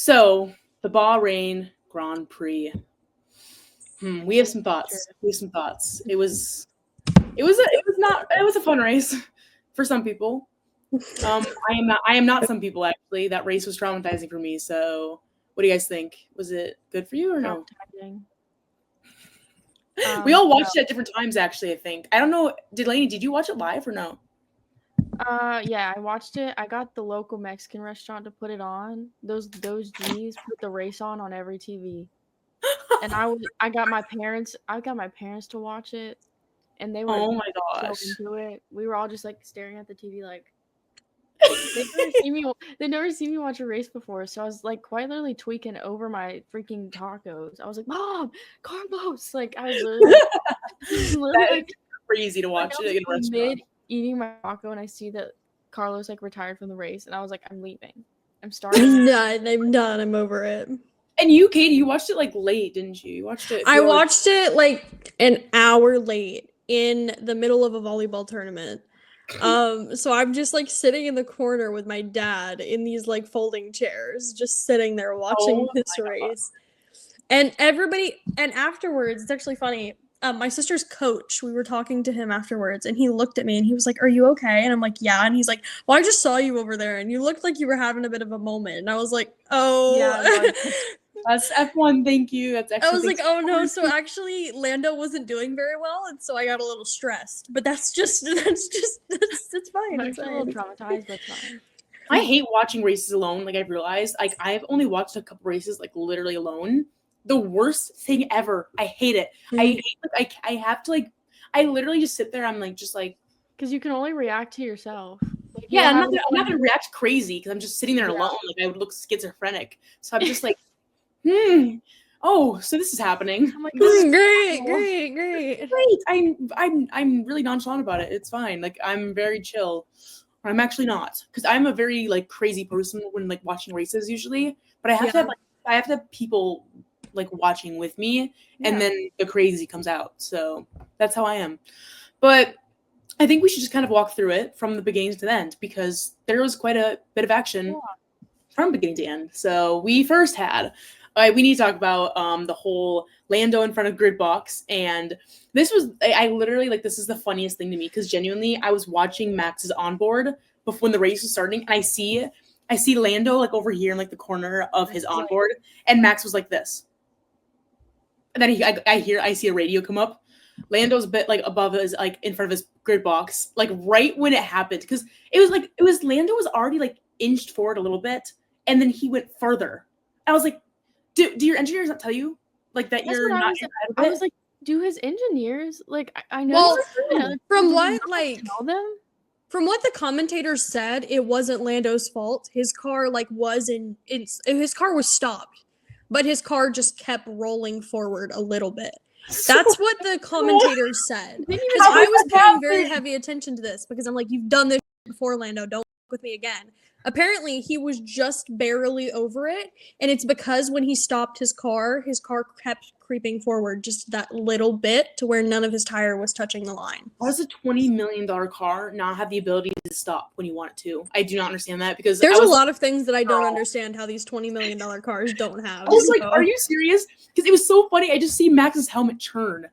So the Bahrain Grand Prix. We have some thoughts. It was a fun race for some people. I am not some people actually. That race was traumatizing for me. So, what do you guys think? Was it good for you or no? We all watched it at different times. Actually, I think. I don't know. Did you watch it live or no? Yeah, I watched it. I got the local Mexican restaurant to put it on. Those G's put the race on every TV. And I got my parents to watch it, and they were Oh my so gosh. into it. We were all just like staring at the TV like they never seen me watch a race before, so I was like quite literally tweaking over my freaking tacos. I was like, "Mom, carbos!" Like I was literally like crazy to watch it in a restaurant. Mid eating my taco, and I see that Carlos like retired from the race, and I was like, "I'm leaving. I'm starting." I'm done. I'm over it. And you, Katie, you watched it like late, didn't you? You watched it. I watched it like an hour late in the middle of a volleyball tournament. So I'm just like sitting in the corner with my dad in these like folding chairs, just sitting there watching this race. And afterwards, it's actually funny. My sister's coach, we were talking to him afterwards, and he looked at me and he was like, "Are you okay?" And I'm like, "Yeah." And he's like, "Well, I just saw you over there and you looked like you were having a bit of a moment." And I was like, "Oh." Yeah, that's F1, thank you. That's actually I was like, "Oh no." So actually Lando wasn't doing very well, and so I got a little stressed. But that's fine. I'm a little traumatized, but it's fine. I hate watching races alone. Like I've realized, like I've only watched a couple races like literally alone. The worst thing ever. I hate it. I hate I have to like. I literally just sit there. I'm like just like because you can only react to yourself. Like, yeah, I'm not gonna react crazy because I'm just sitting there alone. Like I would look schizophrenic. So I'm just like, oh, so this is happening. I'm like, great. I'm really nonchalant about it. It's fine. Like I'm very chill. I'm actually not, because I'm a very like crazy person when like watching races usually. But I have to have people like watching with me, and then the crazy comes out. So that's how I am. But I think we should just kind of walk through it from the beginning to the end, because there was quite a bit of action from beginning to end. So we first had, we need to talk about the whole Lando in front of grid box. And this was, I literally, like, this is the funniest thing to me, because genuinely I was watching Max's onboard before when the race was starting, and I see Lando like over here in like the corner of his onboard, and Max was like this. And then I see a radio come up. Lando's a bit like above his, like in front of his grid box, like right when it happened, because Lando was already like inched forward a little bit, and then he went further. I was like, do your engineers not tell you like that you're not? I was like, do his engineers like? I know. Well, from what the commentators said, it wasn't Lando's fault. His car his car was stopped, but his car just kept rolling forward a little bit. That's what the commentators said. Because I was paying very heavy attention to this, because I'm like, you've done this before, Lando. Don't fuck with me again. Apparently, he was just barely over it, and it's because when he stopped his car kept creeping forward just that little bit to where none of his tire was touching the line. Why does a $20 million car not have the ability to stop when you want it to? I do not understand that, because there's a lot of things that I don't understand how these $20 million cars don't have. I was like, are you serious? Because it was so funny. I just see Max's helmet turn,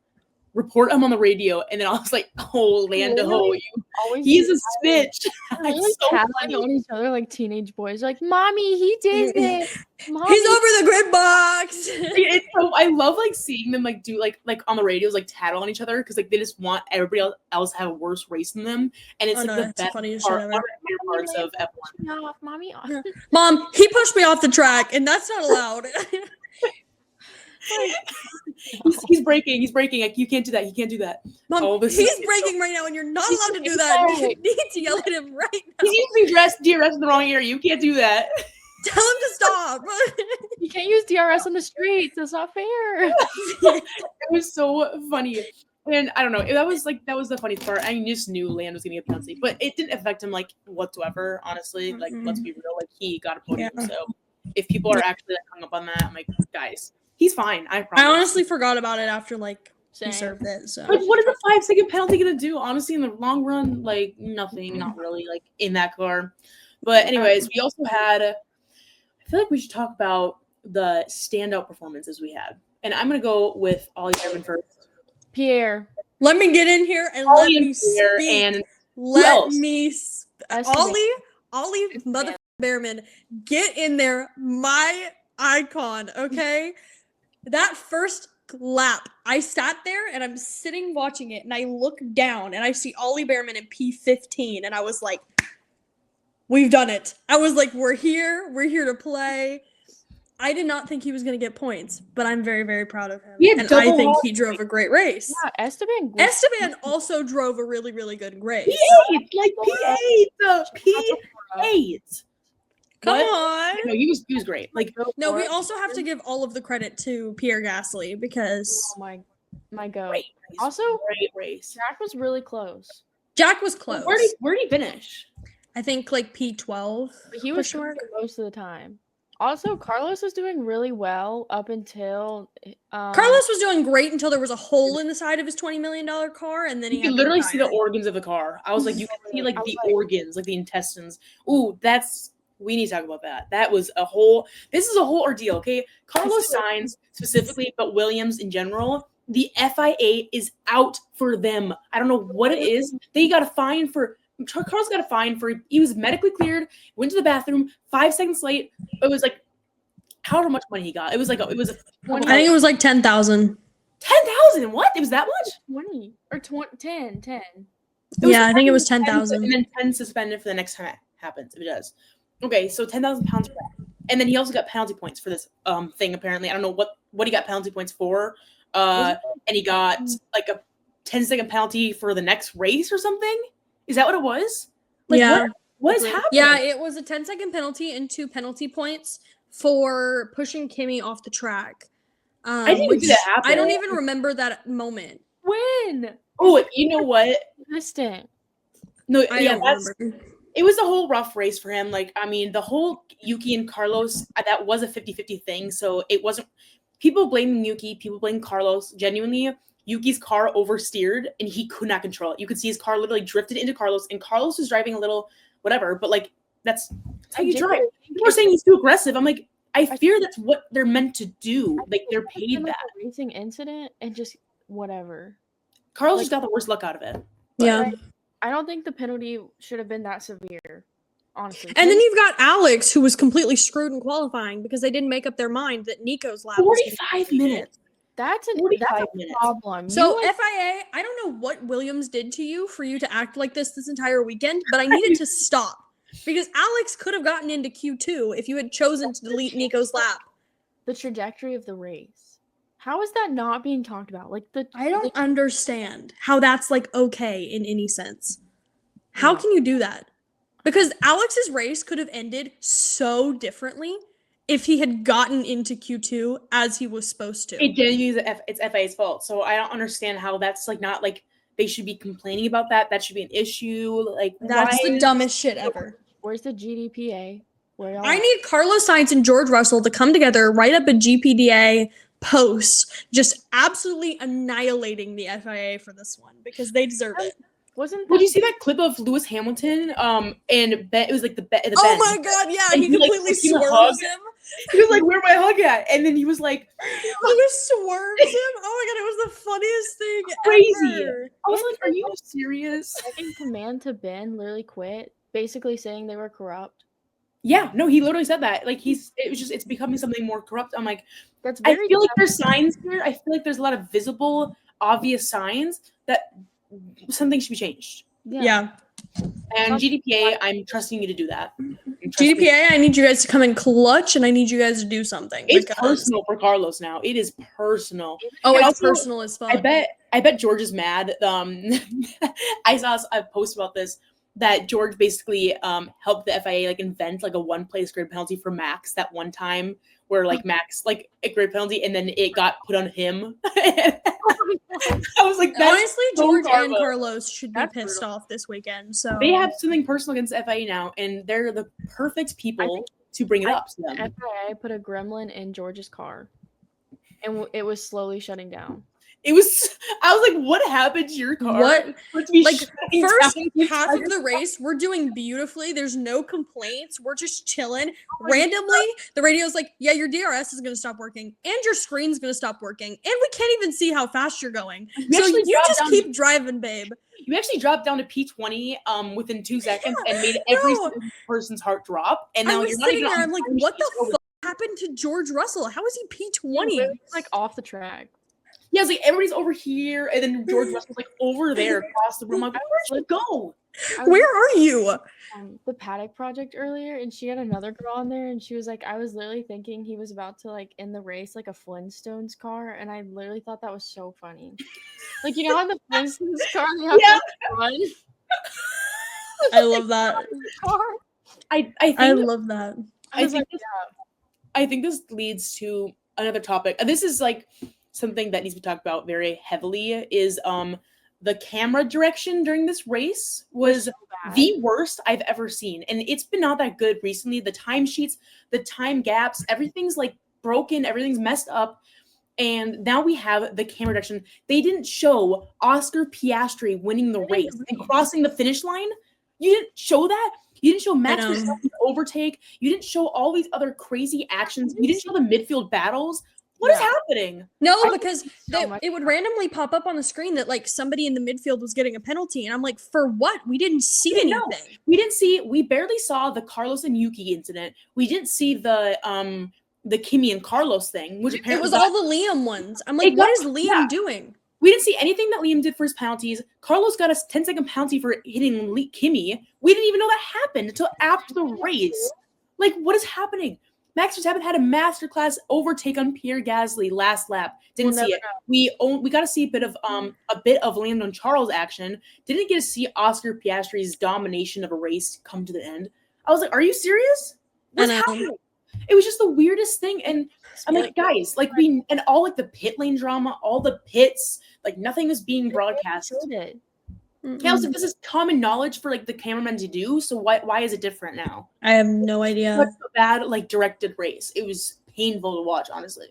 report him on the radio, and then I was like, oh, Lando, he's a snitch. It's so funny on each other like teenage boys. Like, mommy, he did it. Mommy. He's over the grid box. It's so, I love like seeing them like do like on the radios like tattle on each other, because like they just want everybody else to have a worse race than them, and it's the best parts of F1. Mommy, Mom, he pushed me off the track, and that's not allowed. He's braking. Like, you can't do that. He can't do that. Mom, he's braking right now, and you're not allowed to do that. You need to yell at him right now. He's using DRS in the wrong area. You can't do that. Tell him to stop. You can't use DRS on the streets. That's not fair. It was so funny. And I don't know. That was the funny part. I just knew Land was going to get a penalty, but it didn't affect him like whatsoever, honestly. Like, let's be real. Like, he got a podium. Yeah. So if people are actually like, hung up on that, I'm like, guys, he's fine. I promise. I honestly forgot about it after like he served it. So like, what is a 5-second penalty going to do? Honestly, in the long run, like nothing. Not really. Like in that car. But anyways, we also had. I feel like we should talk about the standout performances we had. And I'm going to go with Ollie Behrman first. Pierre. Let me get in here and Ollie let me Pierre speak. and Let me Esteban. Ollie mother Behrman, get in there. My icon, okay? That first lap, I sat there and I'm sitting watching it and I look down and I see Ollie Behrman in P15 and I was like, we've done it. I was like, we're here to play. I did not think he was going to get points, but I'm very, very proud of him. And I think he drove a great race. Yeah, Esteban also drove a really, really good race. P8, like P8, P8. Come on. No, he was great. Like, no, we also have to give all of the credit to Pierre Gasly because my go. Great race. Also, great race. Jack was really close. Jack was close. Where did he finish? I think like P12. But he was short most of the time. Also, Carlos was doing really well up until Carlos was doing great until there was a hole in the side of his $20 million car, and then you could literally see the organs of the car. I was like, you can see like the organs, like the intestines. Ooh, we need to talk about that. That was this is a whole ordeal, okay? Carlos Sainz specifically, but Williams in general, the FIA is out for them. I don't know what it is. Carlos got a fine for, he was medically cleared, went to the bathroom, 5 seconds late. It was like, however much money he got. It was like, I think it was like 10,000. 10,000? What? It was that much? 20 or 10. Yeah, I think it was 10,000. And then 10 suspended for the next time it happens, if it does. Okay, so 10,000 pounds for that. And then he also got penalty points for this thing, apparently. I don't know what he got penalty points for. And he got like a 10-second penalty for the next race or something. Is that what it was? Like, yeah. What is happening? Yeah, it was a 10-second penalty and 2 penalty points for pushing Kimi off the track. I didn't even see that happen. I don't even remember that moment. When? Oh, you know what? Distant. No, I don't remember. It was a whole rough race for him. Like, I mean, the whole Yuki and Carlos, that was a 50-50 thing. So it wasn't people blaming Yuki, people blaming Carlos. Genuinely, Yuki's car oversteered and he could not control it. You could see his car literally drifted into Carlos, and Carlos was driving a little whatever, but like that's how you drive. People are saying he's too aggressive. I'm like, I fear that's what they're meant to do. Like, they're paid that. A racing incident and just whatever. Carlos just got the worst luck out of it. Yeah. I don't think the penalty should have been that severe, honestly. And then you've got Alex, who was completely screwed in qualifying because they didn't make up their mind that Nico's lap 45 minutes. That's a problem. So FIA, I don't know what Williams did to you for you to act like this entire weekend, but I needed to stop because Alex could have gotten into Q2 if you had chosen to delete Nico's lap. The trajectory of the race. How is that not being talked about? I don't understand how that's like okay in any sense. How can you do that? Because Alex's race could have ended so differently if he had gotten into Q2 as he was supposed to. It did use it's FIA's fault. So I don't understand how that's like not like they should be complaining about that. That should be an issue. Like, that's the dumbest shit ever. Where's the GDPA? I need Carlos Sainz and George Russell to come together, write up a GPDA post, just absolutely annihilating the FIA for this one because they deserve it. Did you see that clip of Lewis Hamilton? And it was like the Benz. Oh my god, yeah, he completely swerves him. He was like, "Where my hug at?" And then he was like, Lewis swerves him. Oh my god, it was the funniest thing crazy. Ever. I was like, "Are you serious?" I think Command to Ben literally quit, basically saying they were corrupt. Yeah, no, he literally said that. Like, it's becoming something more corrupt. I'm like, that's very I feel like there's signs here. I feel like there's a lot of visible, obvious signs that something should be changed. Yeah. And GDPA, I'm trusting you to do that. GDPA, I need you guys to come in clutch, and I need you guys to do something. It's personal for Carlos now. It is personal. Oh, it's also personal as fuck. I bet George is mad. I saw a post about this, that George basically helped the FIA like invent like a one-place grid penalty for Max that one time where like Max like a grid penalty and then it got put on him. I was like, honestly, George and Carlos should be pissed off this weekend. So they have something personal against the FIA now, and they're the perfect people to bring it up to them. FIA put a gremlin in George's car, and it was slowly shutting down. I was like, what happened to your car? What? Like, first down half of the race, we're doing beautifully. There's no complaints. We're just chilling. Randomly, the radio's like, yeah, your DRS is going to stop working and your screen's going to stop working. And we can't even see how fast you're going. So you just keep driving, babe. You actually dropped down to P20 within 2 seconds and made every single person's heart drop. And now you're not even there. I'm like, what the fuck happened to George Russell? How is he P20? He was, like off the track. Yeah, it's like everybody's over here, and then George Russell's like over there across the room. I'm like, where'd you go? Where are you? The Paddock Project earlier, and she had another girl on there, and she was like, I was literally thinking he was about to like end the race like a Flintstones car, and I literally thought that was so funny. Like, you know, on the Flintstones car, they have to run. I love that. I love that. I think this leads to another topic. This is like something that needs to be talked about very heavily is the camera direction during this race was the worst I've ever seen. And it's been not that good recently. The timesheets, the time gaps, everything's like broken, everything's messed up. And now we have the camera direction. They didn't show Oscar Piastri winning the race and crossing the finish line. You didn't show that. You didn't show Max Verstappen's overtake. You didn't show all these other crazy actions. You didn't show the midfield battles. What is happening? No, because it would randomly pop up on the screen that like somebody in the midfield was getting a penalty, and I'm like, for what? We didn't see anything. We barely saw the Carlos and Yuki incident. We didn't see the Kimi and Carlos thing, which apparently it was all the Liam ones. I'm like, what is Liam doing? We didn't see anything that Liam did for his penalties. Carlos got a 10-second penalty for hitting Kimi. We didn't even know that happened until after the race. Like, what is happening? Max Verstappen had a masterclass overtake on Pierre Gasly last lap. Didn't see it. We got to see a bit of Lando Charles action. Didn't get to see Oscar Piastri's domination of a race come to the end. I was like, are you serious? What's happening? It was just the weirdest thing. And I'm like, guys, like and all like the pit lane drama, all the pits, like nothing is being broadcast. Yeah, I was like, this is common knowledge for like the cameramen to do. So why is it different now? I have no idea. That's a bad like directed race. It was painful to watch, honestly.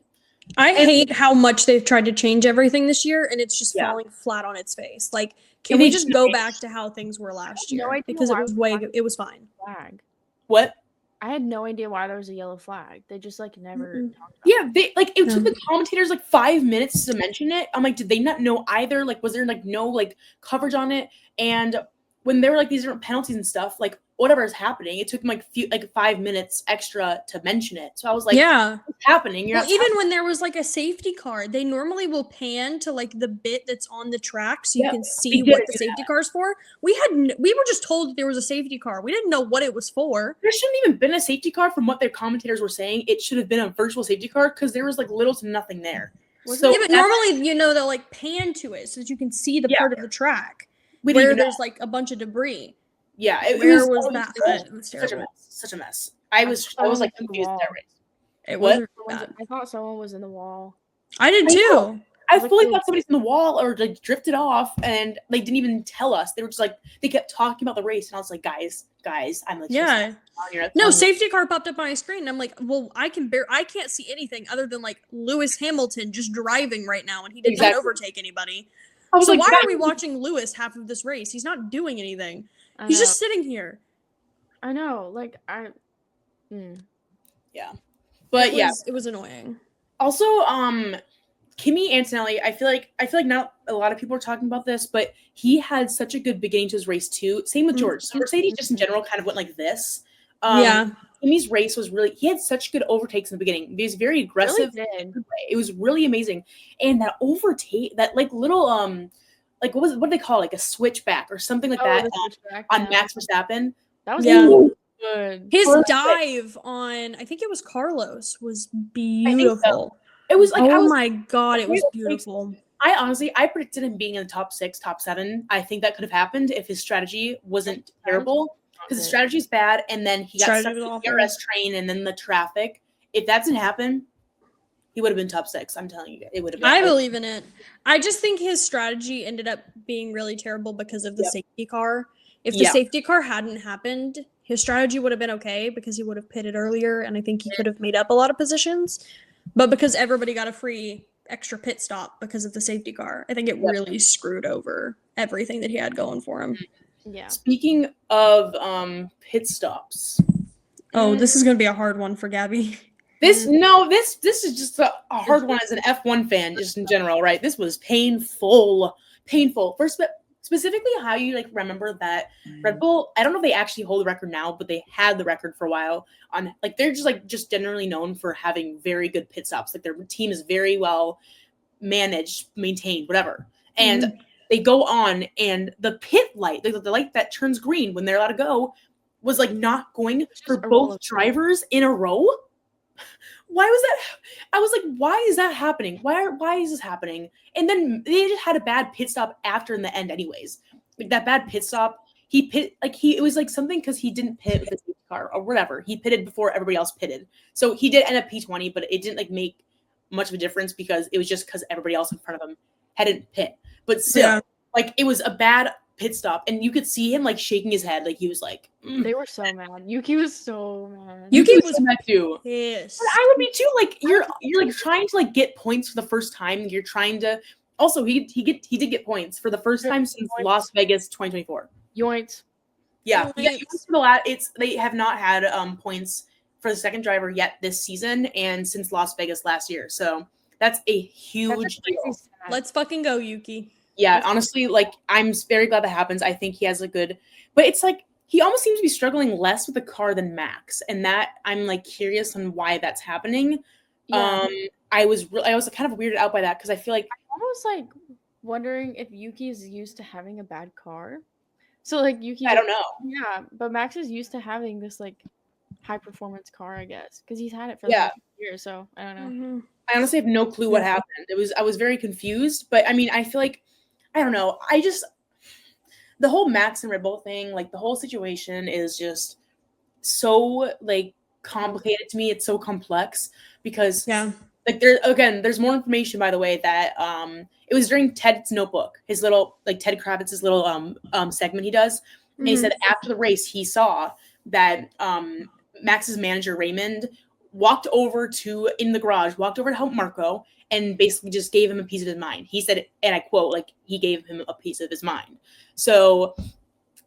I hate how much they've tried to change everything this year, and it's just falling flat on its face. Like, can we just go back to how things were last year? Because it was fine. Flag. What? I had no idea why there was a yellow flag. They just like never talked about it took the commentators like 5 minutes to mention it. I'm like, did they not know either? Like, was there like no like coverage on it? And when there were like these different penalties and stuff, like whatever is happening, it took them like 5 minutes extra to mention it. So I was like, what's happening? Even when there was like a safety car, they normally will pan to like the bit that's on the track so you can see what the safety car is for. We were just told that there was a safety car. We didn't know what it was for. There shouldn't even been a safety car from what their commentators were saying. It should have been a virtual safety car because there was like little to nothing there. But normally, they'll like pan to it so that you can see the part of the track where there's like a bunch of debris. Yeah, Where was that? It was terrible. Such a mess. I was like confused at that race. It was. I thought someone was in the wall. I did too. I fully thought somebody's in the wall or like drifted off, and they didn't even tell us. They were just like they kept talking about the race, and I was like, guys, I'm like, no safety car popped up on my screen, and I'm like, well, I can't see anything other than like Lewis Hamilton just driving right now, and he didn't overtake anybody. So why are we watching Lewis half of this race? He's not doing anything. He's just sitting here. I know, like Yeah, but it was annoying. Also, Kimi Antonelli, I feel like not a lot of people are talking about this, but he had such a good beginning to his race too. Same with George. So Mercedes just in general kind of went like this. Kimi's race was he had such good overtakes in the beginning. He was very aggressive. Really it was really amazing. And that overtake, that like little like what do they call it? Like a switchback or something like that on Max Verstappen. That was good. His dive on, I think it was Carlos, was beautiful. It was like, my God, it was beautiful. I predicted him being in the top 6, top 7. I think that could have happened if his strategy wasn't terrible. Because the strategy is bad, and then he got stuck in the DRS train and then the traffic. If that didn't happen, he would have been top 6. I'm telling you, it would have been. I believe in it. I just think his strategy ended up being really terrible because of the safety car. If the safety car hadn't happened, his strategy would have been okay because he would have pitted earlier, and I think he could have made up a lot of positions. But because everybody got a free extra pit stop because of the safety car. I think it really screwed over everything that he had going for him. Yeah. Speaking of pit stops. Oh, this is going to be a hard one for Gabby. This is just a hard one as an F1 fan, just in general, right? This was painful. First, specifically how you like remember that Red Bull, I don't know if they actually hold the record now, but they had the record for a while on like they're just generally known for having very good pit stops. Like their team is very well managed, maintained, whatever. And they go on and the pit light, the light that turns green when they're allowed to go, was like not going for both drivers in a row. Why was that? I was like, why is that happening? Why is this happening? And then they just had a bad pit stop after in the end anyways. Like that bad pit stop, it was like something because he didn't pit with the safety car or whatever. He pitted before everybody else pitted. So he did end up P20, but it didn't like make much of a difference because it was just because everybody else in front of him hadn't pit. But still, like it was a bad pit stop, and you could see him like shaking his head, like he was like, They were so mad. Yuki was so mad. Yuki was mad too. Yes, but I would be too. Like you're like trying to like get points for the first time. You're trying to. Also, he did get points for the first time since Las Vegas 2024. Yoinks. Yeah. They have not had points for the second driver yet this season, and since Las Vegas last year. So that's a huge deal. Let's fucking go, Yuki. Yeah, honestly, like I'm very glad that happens. I think he has a good, but it's like he almost seems to be struggling less with the car than Max, and that I'm like curious on why that's happening. Yeah. I was kind of weirded out by that because I feel like I'm almost like wondering if Yuki is used to having a bad car. So like Yuki, I don't know. Yeah, but Max is used to having this like high performance car, I guess, because he's had it for like years. So I don't know. I honestly have no clue what happened. I was very confused, but I mean, I feel like I don't know. The whole Max and Red Bull thing, like the whole situation is just so like complicated to me. It's so complex because like there's more information, by the way, that it was during Ted's notebook, his little like Ted Kravitz's little segment he does. And he said after the race he saw that Max's manager Raymond walked over to help Marco and basically just gave him a piece of his mind. He said, and I quote, like he gave him a piece of his mind. So,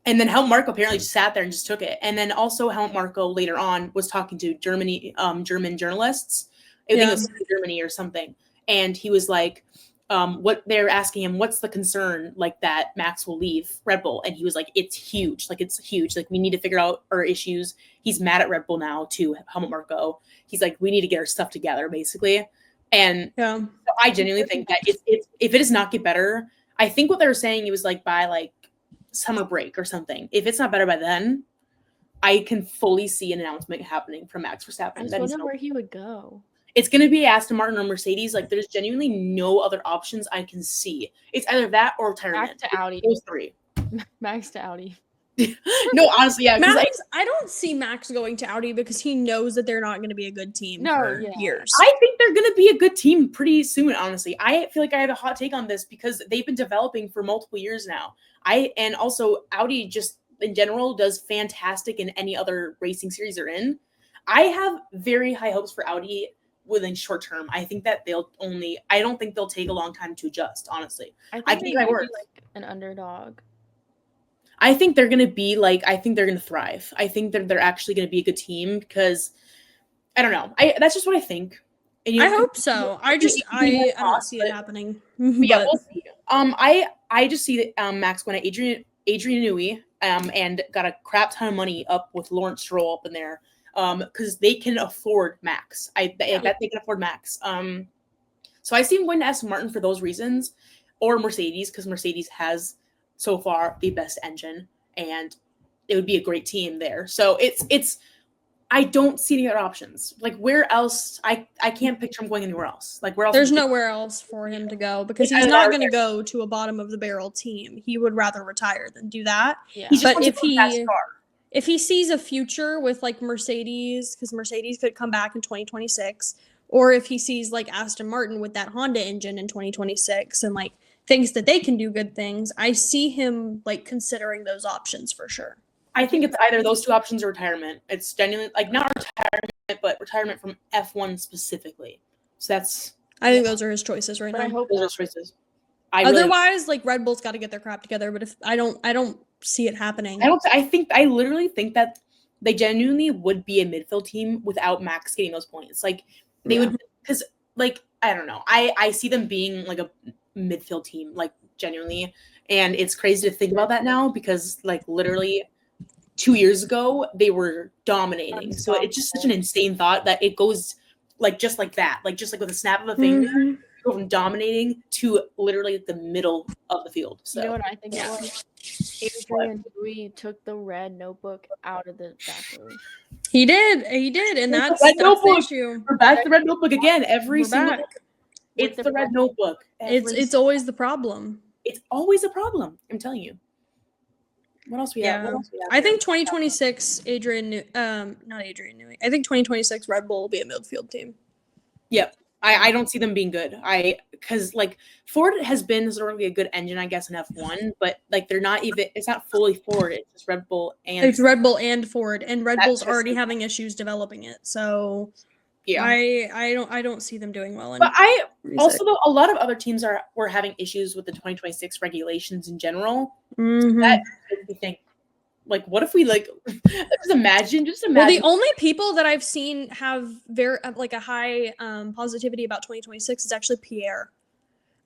and then Helmut Marko apparently just sat there and just took it. And then also Helmut Marko later on was talking to German journalists. I think it was Germany or something. And he was like, what they're asking him, what's the concern like that Max will leave Red Bull? And he was like, it's huge. Like we need to figure out our issues. He's mad at Red Bull now to Helmut Marko. He's like, we need to get our stuff together basically. And so I genuinely think that if it does not get better, I think what they were saying, it was like by like summer break or something. If it's not better by then, I can fully see an announcement happening from Max Verstappen. I just wonder where he would go. It's going to be Aston Martin or Mercedes. Like, there's genuinely no other options I can see. It's either that or retirement. Max to Audi. Those three. Max to Audi. No, honestly, yeah. Max, I don't see Max going to Audi because he knows that they're not going to be a good team for years. I think they're going to be a good team pretty soon, honestly. I feel like I have a hot take on this because they've been developing for multiple years now. And also Audi just in general does fantastic in any other racing series they're in. I have very high hopes for Audi within short term. I think that I don't think they'll take a long time to adjust, honestly. I think they're like an underdog. I think they're going to be I think they're going to thrive. I think that they're actually going to be a good team because I don't know. That's just what I think. And I hope so. I don't see it happening. Yeah, we'll see. I just see that Max went at Adrian Newey and got a crap ton of money up with Lawrence Stroll up in there because they can afford Max. I bet they can afford Max. So I see him going to Aston Martin for those reasons, or Mercedes because Mercedes has so far the best engine, and it would be a great team there. So it's I don't see any other options. Like where else? I can't picture him going anywhere else. Like where else? There's nowhere else for him to go because he's not going to go to a bottom of the barrel team. He would rather retire than do that. Yeah. But if he sees a future with like Mercedes, because Mercedes could come back in 2026, or if he sees like Aston Martin with that Honda engine in 2026 and like thinks that they can do good things, I see him like considering those options for sure. I think it's either those two options or retirement. It's genuinely like not retirement, but retirement from F1 specifically. So that's I think those are his choices right But now. I hope Those are not. choices. Otherwise, like Red Bull's got to get their crap together. But if I don't see it happening. I literally think that they genuinely would be a midfield team without Max getting those points. Like they would, because like I don't know, I see them being like a midfield team, like genuinely, and it's crazy to think about that now because like literally 2 years ago they were dominating. So it's just such an insane thought that it goes like just like that, like just like with a snap of a finger. Mhm. Go from dominating to literally the middle of the field. So You know what I think it was? Adrian Newey took the red notebook out of the bathroom. He did, and that's the issue. We're back to the red notebook again. Every We're single back. it's the red notebook. It's always the problem. It's always a problem. I'm telling you. What else we have? What else we have I think 2026 not Adrian Newey. I think 2026 Red Bull will be a midfield team. Yep. I don't see them being good. Because like Ford has been sort of a good engine, I guess, in F1, but like they're not even. It's not fully Ford. It's just Red Bull and. It's Red Bull and Ford, and Red Bull's already having issues developing it. So, yeah, I don't see them doing well. But also though a lot of other teams were having issues with the 2026 regulations in general. Mm-hmm. So that makes me think. Like, what if we just imagine. Well, the only people that I've seen have very like a high positivity about 2026 is actually Pierre.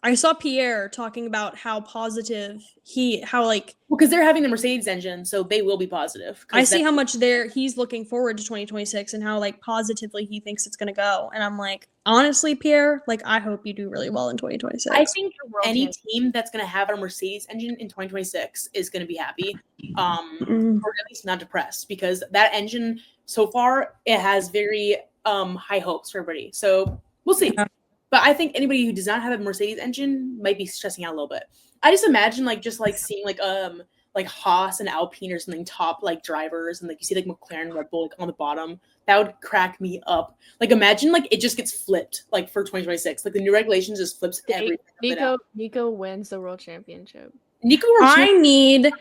I saw Pierre talking about how positive because they're having the Mercedes engine, so they will be positive. I see how much he's looking forward to 2026 and how like positively he thinks it's gonna go. And I'm like, honestly, Pierre, like I hope you do really well in 2026. I think any team that's gonna have a Mercedes engine in 2026 is gonna be happy, or at least not depressed, because that engine so far it has very high hopes for everybody. So we'll see. Yeah. But I think anybody who does not have a Mercedes engine might be stressing out a little bit. I just imagine seeing like Haas and Alpine or something top like drivers, and like you see like McLaren, Red Bull like on the bottom. That would crack me up. Like imagine like it just gets flipped like for 2026. Like the new regulations just flips everything. Nico wins the world championship. I need that.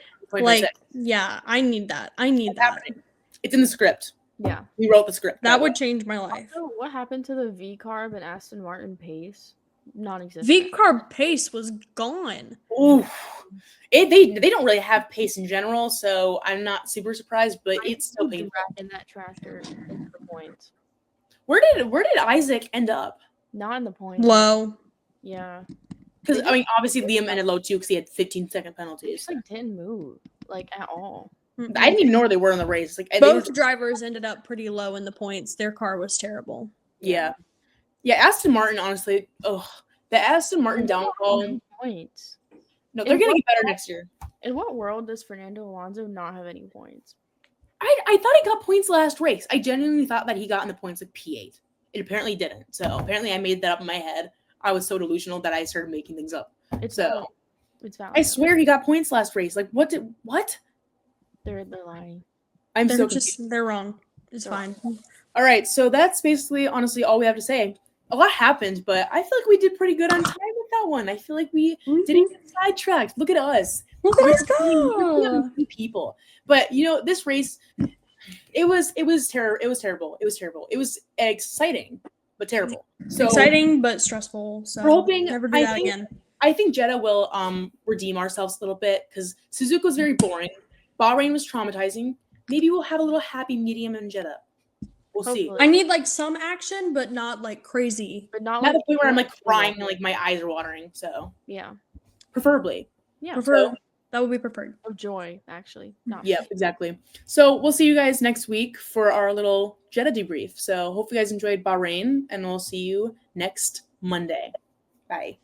I need that. Happening. It's in the script. Yeah. We wrote the script. That would change my life. Also, what happened to the V-Carb and Aston Martin pace? Non-existent. V-Carb pace was gone. Ooh. They don't really have pace in general, so I'm not super surprised, but it's still painful. In that tractor in the points. Where did Isaac end up? Not in the points. Low. Yeah. Because I mean, obviously Liam ended low too because he had 15-second penalties. He just didn't move like at all. I didn't even know where they were in the race. Like both drivers ended up pretty low in the points. Their car was terrible. Yeah. Aston Martin, honestly. The Aston Martin downfall. Points. No, they're gonna get better next year. In what world does Fernando Alonso not have any points? I thought he got points last race. I genuinely thought that he got in the points like P8. It apparently didn't. So apparently I made that up in my head. I was so delusional that I started making things up. It's valid. I swear he got points last race. Like what? They're lying. They're wrong. It's fine. All right, so that's basically honestly all we have to say. A lot happened, but I feel like we did pretty good on time with that one. I feel like we didn't get sidetracked. Look at us. Let's go. People. But this race, it was terrible. It was terrible. It was exciting, but terrible. So exciting but stressful. So we're hoping never do that again. I think Jeddah will redeem ourselves a little bit because Suzuka was very boring. Bahrain was traumatizing. Maybe we'll have a little happy medium in Jeddah. We'll see. I need like some action, but not like crazy. But not the point where I'm like crying and like my eyes are watering. So yeah, preferably. Yeah, that would be preferred. Of joy, actually. Yeah, exactly. So we'll see you guys next week for our little Jeddah debrief. So hope you guys enjoyed Bahrain, and we'll see you next Monday. Bye.